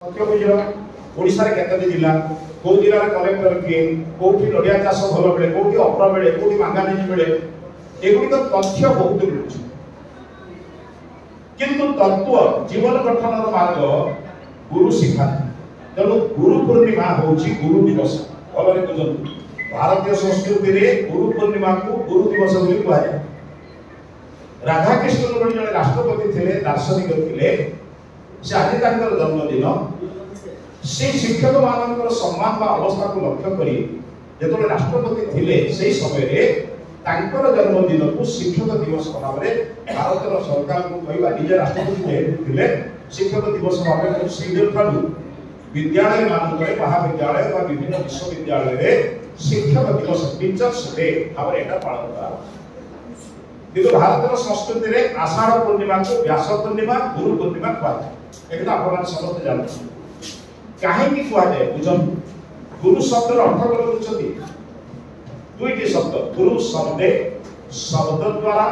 ओडिशा रे केते जिला को जिला रे कलेक्टर किए कोठी नडिया चाष भल मिले कोठी अपर मिले कोठी मांगानी मिले एगुड़ी तथ्य बहुत मिलुछि किंतु तत्व जीवन गठन मार्ग गुरु शिक्षा तेणु गुरु पूर्णिमा होछि गुरु दिवस भलरे बुझंतु भारतीय संस्कृति रे गुरु पूर्णिमा को गुरु दिवस बोली कहै राधा कृष्ण भली जने राष्ट्रपति थिले दार्शनिक थिले से आज तांकर जन्मदिन से शिक्षक मानकर सम्मान बा अवस्था को लक्ष्य करी जेतले राष्ट्रपति थिले सेही समय रे तांकर जन्मदिन को शिक्षक दिवस भाव में भारत सरकार को कहवा निजे राष्ट्रपति जेहेतु थिले शिक्षक दिवस भाव में शीघ्र ठालू विद्यालय मानक महाविद्यालय व विभिन्न विश्वविद्यालय रे शिक्षक दिवस टीचर्स डे भाव एटा पालन करा किंतु भारत संस्कृति रे आषाढ़ पूर्णिमा को व्यास पूर्णिमा गुरु पूर्णिमा कहते एकटा अपन समस्त जानते काहे की कुआ जाए बुझन गुरु शब्द अर्थ कर बुझछथि दुईटी शब्द गुरु शब्द द्वारा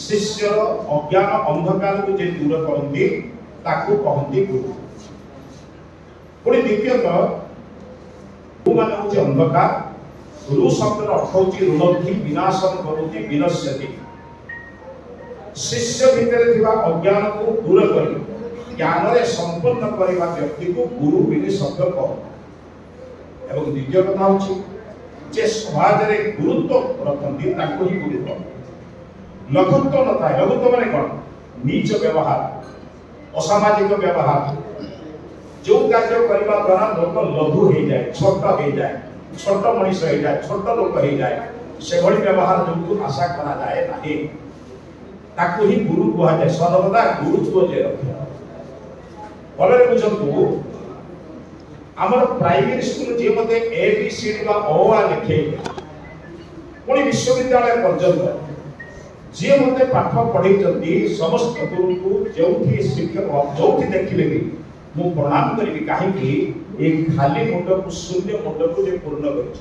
शिष्य अज्ञान अंधकार को जे दूर करंती ताकू कहंती गुरु पुणी द्वितीयतः गुरु मान होचे अंधकार गुरु शब्द अर्थ होची ऋणोद्धि विनाशन करोति विनश्यति शिष्य भितर थिबा अज्ञान को दूर करी ज्ञान रे संपन्न करबा व्यक्ति को गुरु बिनि शब्द कह एवं द्वितीय कथा होची जे समाज रे गुरुत्व रखंती ताको ही गुरु कह लघुत्व न थाए लघुत्व माने कोन नीच व्यवहार असामाजिक व्यवहार जो कार्य करबा द्वारा लोक लघु हो जाए छोट मनीष हो जाए छोट लोक हो जाए से भली व्यवहार जो आशा करा जाए नाही ताको ही गुरु कहा जाए सर्वदा गुरुत्व जे रखे भलरे बुझंतु हमर प्राइमरी स्कूल जे मते ए बी सी डी बा ओ आ लिखे पुणी विश्वविद्यालय पर्यंत जे मते पाठ पढ़ै जंती समस्त गुरु को जोठी शिक्षक जोठी देखिले भी मु प्रणाम करिवि काहे कि एक खाली मुंड को शून्य मुंड को जे पूर्ण करि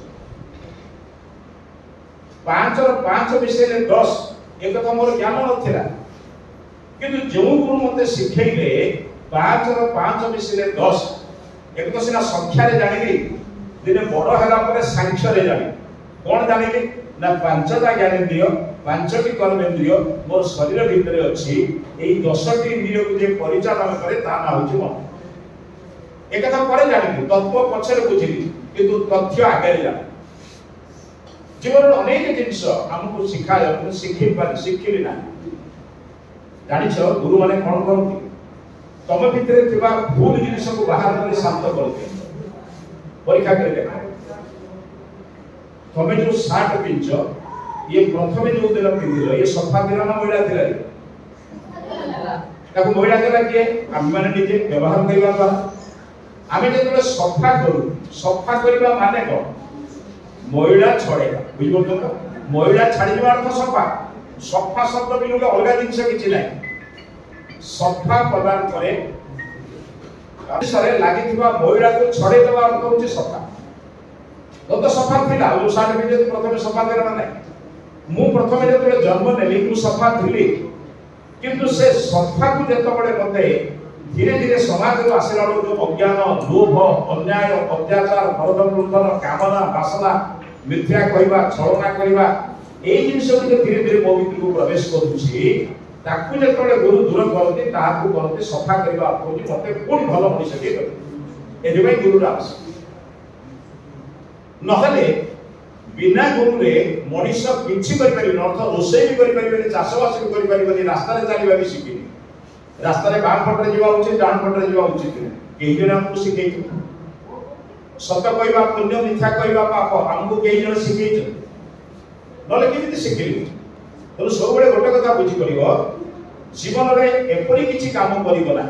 5 और 5 विषय रे 10 एक कथा मोर ज्ञान नथिला किंतु जो गुरु मते सिखैले 5 और 5 विषय 10 एक तो सिना संख्या रे जानिली दिने बड़ हैला परे सांख्य रे जानि कोन जानिली ना 5टा ज्ञानेंद्रिय 5टी कर्मेंद्रिय मोर शरीर भीतर अछि एई 10टी इंद्रिय को जे परिचालन करे ता ना होछि मन एक कथा परे जानिली तत्व पछरे बुझिली किंतु तथ्य आगे जानि जीवन अनेक जिनिस हमको सिखाय शिखिली ना जानिछ गुरु माने कोन करती तम भितर थिबा भूल जिनिस को बाहर कर शांत करते परीक्षा करे देखा तमे जो सार्ट पिंच ये प्रथमे जो दिन पिंदिलो ये सफा दिला ना महिला दिला ताको महिला दिला के हम माने निजे व्यवहार करिबा बा आमे जेतले सफा करू सफा करिबा माने कोन महिला छड़ेगा बुझबो तो महिला छाड़ीबा अर्थ सफा सफा शब्द भी लोग अलग जिनिस किछि नै सफा प्रदान करे सरे लागि थिबा महिला को छड़े देबा अर्थ होछि सफा तो सफा थिला जो साठ भी जे प्रथमे सफा देला नै मु प्रथमे जेतले जन्म नेली मु सफा थिली किंतु से सफा को जेतो बडे मते धीरे धीरे समाज रो आसिला जो अज्ञान लोभ अन्याय अत्याचार भरदन लुंठन कामना वासना मिथ्या कहबा छलना करबा एई जिनिस को धीरे धीरे मो भीतर को प्रवेश करूछि ताकू जेतले गुरु दूर करते ताकू करते सफा करबा होछि मते कोन भलो मनिष के एजे भाई गुरु रास नहले बिना गुरु रे मनिष किछि करि परिबे अर्थ रोसई भी करि परिबे चाषबास भी करि परिबे रास्ता रे चलीबा भी शिखिनी रास्ता रे बाम पटरे जीवा उचित डान पटरे जीवा उचित केही जन हमको सिखै सत्य कहबा पुण्य मिथ्या कहबा पाप हमको केही जन सिखै नले केमिति सिखिली तो सब बड़े गोटे कथा बुझी परिबो जीवन रे एपरि किछि काम करिबो ना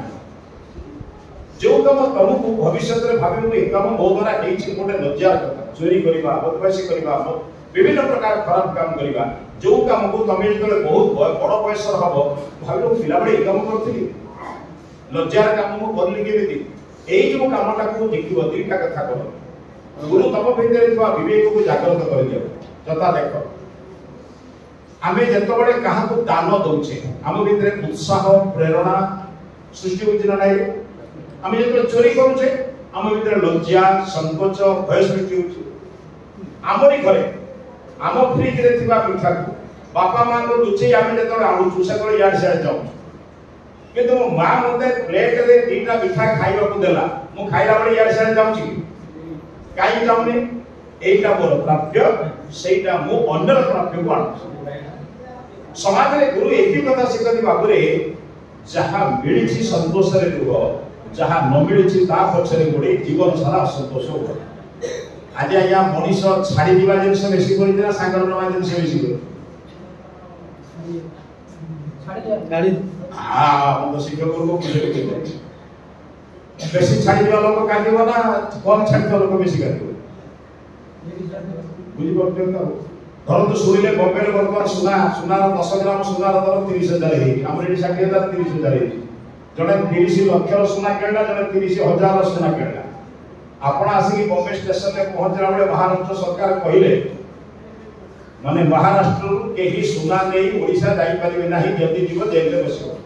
जो काम तुमको भविष्य रे भाबे मु ए काम मो द्वारा हेछि गोटे लज्जार कथा चोरी करबा बदमाशी करबा विभिन्न प्रकार खराब काम करबा जो काम को तमे जतले बहुत बड़ बयस हबो भाबिलो पिला बड़े ए काम करथिली लज्जार काम मु करली केमिति एई जो कामटा को देखिबो दुईटा कथा करो गुरु तम भितर थिबा विवेक को जागृत कर दियो तथा देखो आमे जतो बड़े कहा को दान दउछे हम भितर उत्साह प्रेरणा सृष्टि होछि ना नै आम जो चोरी करुचे आम भीतर लज्जा संकोच भय सृष्टि होउछि। आमरी घरे आम फ्रिज रे थिबा पिठा को बापा मां को लुचै आम जतले आलुछु से को याड से जाऊ किंतु मो मां मते प्लेट रे दीटा पिठा खाइबा को देला मु खाइला बळे याड से जाउछि काई जाउनी एटा मोर प्राप्य सेटा मु अन्यर प्राप्य को आनु। समाज रे गुरु एकी कथा शिखति बाबुरे जहा मिलिछि संतोष रे रुह जहा न मिलिछि ता पछरे गोडे जीवन सारा असंतोष हो। आज आया मनीष छाड़ी दिबा जिनस बेसी करि दिना सांगर रमा जिनस बेसी करि छाड़ी हां हम शिक्षक को बुझे के बेसी छाड़ी दिबा लोक काटिबो ना कम छाड़ी दिबा लोक बेसी काटिबो बुझि पड़ते ना। धर तो सुनिले बॉम्बे रे वर्तमान सुना 10 ग्राम सुना दर 30,000 हे हमर 60,000 30,000 हे जने 30 लाख सुना केला जने 30,000 सुना केला। आपण आसी बॉम्बे स्टेशन में पहुंचला बळे महाराष्ट्र सरकार कहिले माने महाराष्ट्र केही सुना नै ओडिसा जाई परिबे नाही जल्दी जीव जेल में बसिबो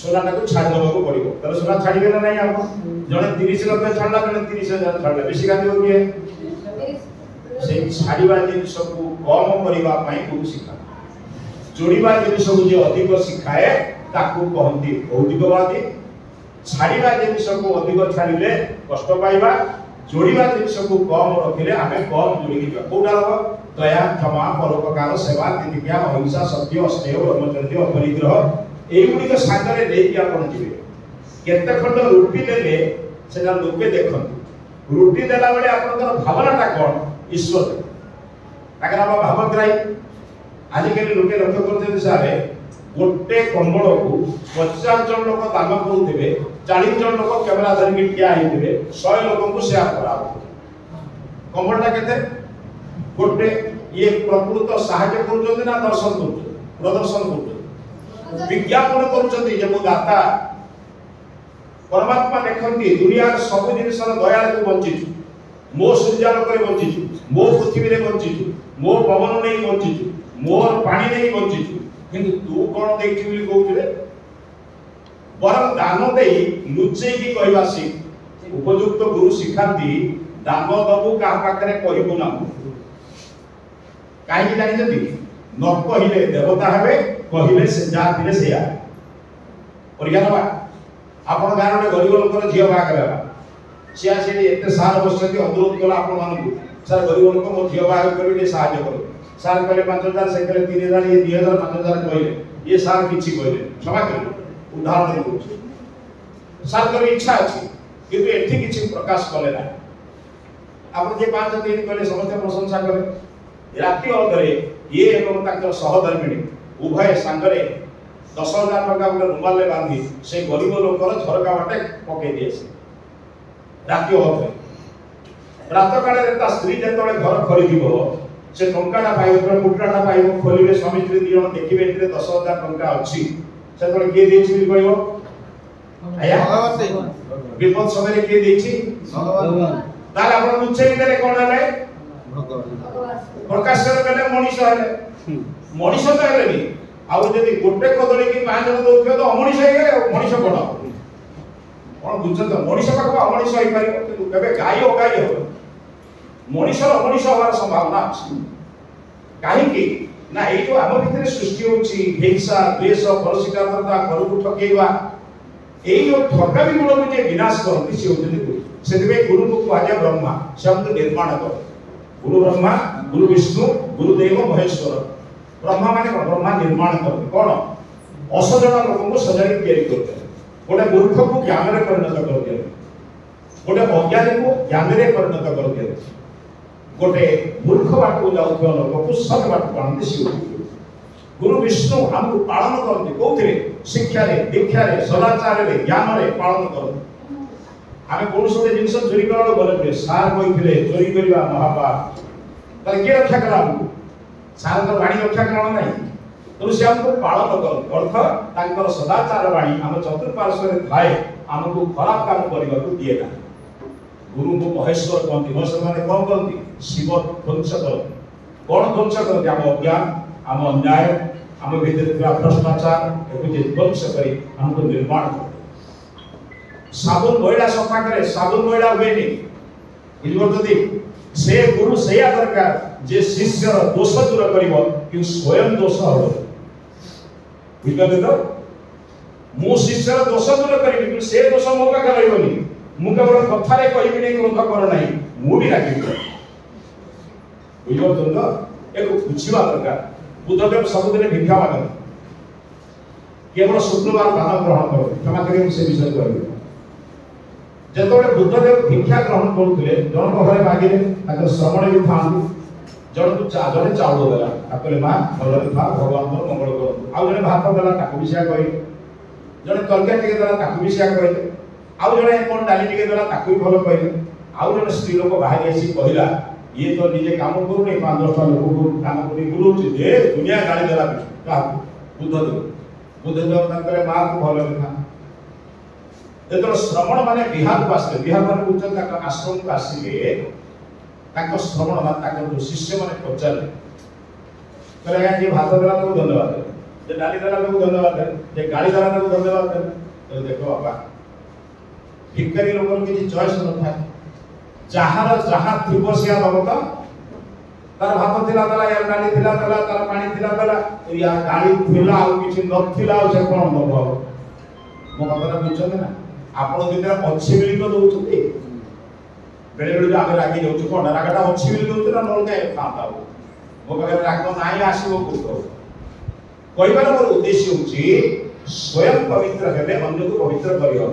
सुना को छाड़ देबो पड़िबो तर सुना छाड़िबे ना नहीं आपण जने 30 लाख छाड़ला जने 30,000 छाड़ला बेसी गादी हो गए से छाड़ीबा जिनिस को कम करबा पई गुरु शिखा जोड़ीबा जिनिस को जे अधिक शिखाए ताकू कहंती भौतिकवादी छाड़ीबा जिनिस को अधिक छाड़िले कष्ट पाइबा जोड़ीबा जिनिस को कम रखिले आमे कम जोड़ी दिबा कोडा दया क्षमा परोपकार सेवा तितिज्ञा अहिंसा सत्य स्नेह ब्रह्मचर्य अपरिग्रह एई गुडी के सागरे लेके आपण जिवे केते खंड रुटी देले सेना लोके देखंतु रुटी देला बेले आपनकर भावनाटा कोन ईश्वर ताकर नाम भावग्राही। आज के लोके लक्ष्य करते सारे गोटे कंबल को 50 जन लोक दान करूथिबे 40 जन लोक कैमरा धरि ठिया हेथिबे 100 लोक को शेयर कराबो कंबलटा केते गोटे ये प्रकृत सहायता करूछन ना दर्शन करूछन प्रदर्शन करूछन विज्ञापन करूछन जे मो दाता परमात्मा देखंती दुनिया सब जिनिस दया को बंचिछु मो सूर्यालोक रे बंचिछु मो पृथ्वी रे बंचिछु मो पवन नै बंचिछु मोर पानी नै बंचिछु किंतु तू कोन देखि बोली कहउछे बरम दान देई लुचै की कहबा सी उपयुक्त गुरु शिखांती दान दबु का पाखरे कहबो ना काहे जानि जति न कहिले देवता हेबे कहिले से जा दिले सेया परिगानवा आपण गानरे गरीब लोकर झियो बा करबा सिया से एते सार बसति अनुरोध कला आपण मानकु सर गरीब लोक मो झियो बा करबे सहायता करो सर कहले 5,000 से कहले 3,000 ये 2,000 5,000 कहले ये सर किछि कहले क्षमा करियो उदाहरण दउ सर कर इच्छा अछि किंतु एठी किछि प्रकाश कले ना आपण जे 5-3 कहले समस्त प्रशंसा करे राति अधरे ये एवं ताकर सहधर्मिणी उभय सांगरे 10,000 टका गोटे रुमाले बांधी से गरीब लोकर झरका बाटे पके दिए राति अधरे रात काले ता स्त्री जेतले घर खरीदिबो से टंकाटा पाइबो मुट्राटा पाइबो खोलिबे स्वामी स्त्री दियन देखिबे एते 10,000 टका अछि से तले के देछि भी कहबो आया विपद समय के देछि भगवान ताले आपण उच्चे देले कोन हले प्रकाश करे मनीष हेले मनीष तो हेलेनी आउ जदी गोटे कदली की 5 जन दोथियो तो अमनीष हे गले मनीष कोन बुझछ तो मनीष पाखो अमनीष होई पारिबो किंतु केबे गाय हो मनीष अमनीष होवार संभावना अछि काहे कि ना ए जो हम भितर सृष्टि होछि हिंसा द्वेष परसिकाता करू ठकेइबा ए जो ठका भी गुण जे विनाश करती से होते गुरु सेदिबे गुरु को आजा ब्रह्मा शब्द निर्माण कर गुरु ब्रह्मा गुरु विष्णु गुरुदेव महेश्वर ब्रह्मा माने ब्रह्मा निर्माण करते कोन असजन लोक को सजाई तैयारी करते गोटे मूर्ख को ज्ञान रे परिणत करते गोटे अज्ञानी को ज्ञान रे परिणत करते गोटे मूर्ख बाट को जाउथो लोक को सत बाट पांते सिउ गुरु विष्णु हमको पालन करते कोथिरे शिक्षा रे दीक्षा रे सदाचार रे ज्ञान रे पालन करते आमे कोन सोते जिंस चोरी करलो बोले पड़े सार कहिथिले चोरी करिवा महापाप ताले के रक्षा करा सार तो वाणी रक्षा करा नाही तो से हमको पालन कर अर्थ तांकर सदाचार वाणी हम चतुर्पार्श्व रे थाए हमको खराब काम करिवा को दिए ना गुरु को महेश्वर कहती महेश्वर माने कोन करती शिव ध्वंस करती कोन ध्वंस करती हम अज्ञान हम अन्याय हम भीतर भ्रष्टाचार एको जे ध्वंस करी हमको निर्माण करते साबुन महिला सफा करे साबुन महिला हुएनी बुझी से गुरु से दरकार जे शिष्यर दोष दूर करिवो कि स्वयं दोष हो बुझी तो मु शिष्यर दोष दूर करी से दोष मो पाखे रही मु केवल कथारे कहबी नहीं क्रोध कर नहीं मु भी रागी बुझो तो एक बुझा दरकार बुद्धदेव सबुदिन भिक्षा मागते केवल शुक्रवार दान ग्रहण करो क्षमा करें से विषय कहबी जतबे बुद्धदेव भिक्षा ग्रहण करुले जन घरे मागिले ताके श्रवण भी था जन को जने चाउल देला ताकले मां भलरे था भगवान मंगल करो आ जने भात देला ताको भी से कहि जने तरकारी टिके देला ताको भी से कहि आ जने कोन डाली टिके देला ताको भी भलो कहि आ जने स्त्री लोक बाहर आसी कहिला ये तो निजे काम करू नहीं 5-10 लोक को काम करी गुरु जे दुनिया गाली देला का बुद्धदेव ताकले मां को भलरे था एतो श्रवण माने बिहार को आसले बिहार माने उच्च का आश्रम को आसीले ताको श्रवण मा ताको जो शिष्य माने पचारे करे ये भात देला तो धन्यवाद जे डाली देला तो धन्यवाद जे गाली देला तो धन्यवाद तो देखो बाबा भिखारी लोगन के चॉइस न था जहार जहां थिबो से दबता तार भात थिला दला या डाली थिला दला तार पानी थिला दला या गाली थिला आ किछि न थिला से कोन दबो मो कतरा बुझछन ना आपण भितर अच्छी मिली को दउछथि बेले बेले आगे रागी जाउछ कोन रागटा अच्छी मिली दउछ ना नल के खाता हो मो पाखे राग नाही आसीबो को कहबार मोर उद्देश्य होछि स्वयं पवित्र हेले अन्य को पवित्र करियो।